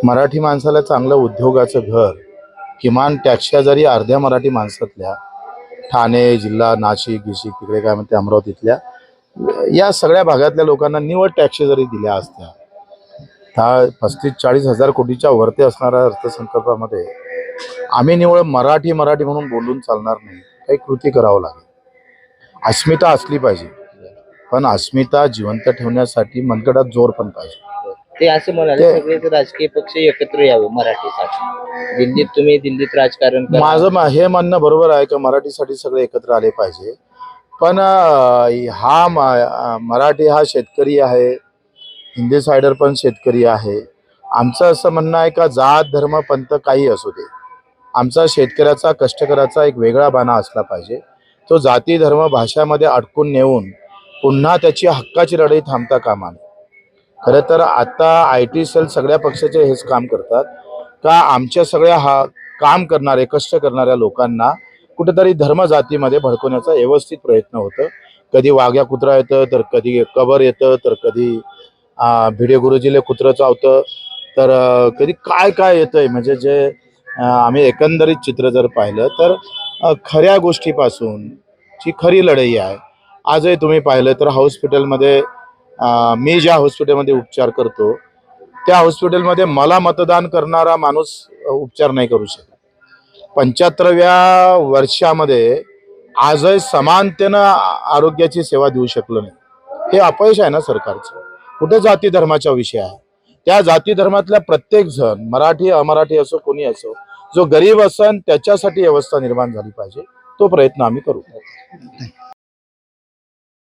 मराठी माणसाला चांगलं उद्योगाचं घर, किमान त्याच्या जरी अर्ध्या मराठी माणसातल्या ठाणे जिल्हा, नाशिक गिशिक तिकडे काय म्हणते अमरावतीतल्या या सगळ्या भागातल्या लोकांना निवड टॅक्स जरी दिल्या असत्या, हा 35-40 हजार कोटीच्या वरती असणाऱ्या अर्थसंकल्पामध्ये आम्ही निवड मराठी मराठी म्हणून बोलून चालणार नाही, काही कृती करावं लागेल. अस्मिता असली पाहिजे, पण अस्मिता जिवंत ठेवण्यासाठी मनगटात जोर पण पाहिजे. ते असे म्हणाले सगळे राजकीय पक्ष एकत्र यावे मराठीसाठी. दिल्लीत तुम्ही दिल्लीत राजकारण करा. माझं हे म्हणणं बरोबर आहे की मराठीसाठी सगळे एकत्र आले पाहिजे, पण मराठी हा शेतकरी आहे, हिंदी सायडर पण शेतकरी आहे. आमचं असं म्हणणं आहे का जात धर्म पंथ काही असू दे, आमचा शेतकऱ्याचा कष्टकऱ्याचा एक वेगळा बाणा असला पाहिजे. तो जाती धर्म भाषामध्ये अडकून नेऊन पुन्हा त्याची हक्काची लढाई थांबता कामा नये. खरं तर आता IT सेल सगळ्या पक्षाचे हेच काम करतात का आमच्या सगळ्या काम करणारे कष्ट करणाऱ्या लोकांना कुठेतरी धर्म जातीमध्ये भडकवण्याचा व्यवस्थित प्रयत्न होतं. कधी वाघ्या कुत्रा येतं, तर कधी कबर येतं, तर कधी भिडे गुरुजीले कुत्रं चावतं, तर कधी काय काय येतंय. म्हणजे जे आम्ही एकंदरीत चित्र जर पाहिलं तर खऱ्या गोष्टीपासून जी खरी लढाई आहे. आजही तुम्ही पाहिलं तर हॉस्पिटलमध्ये मी ज्या हॉस्पिटलमध्ये उपचार करतो त्या हॉस्पिटलमध्ये मला मतदान करणारा माणूस उपचार नाही करू शकत. 75व्या वर्षामध्ये आजही समानतेनं आरोग्याची सेवा देऊ शकलो नाही. हे अपयश आहे ना सरकारचं. कुठे जाती धर्माचा विषय आहे? त्या जाती धर्मातल्या प्रत्येक जण, मराठी अमराठी असो कोणी असो, जो गरीब असन त्याच्यासाठी व्यवस्था निर्माण झाली पाहिजे. तो प्रयत्न आम्ही करू.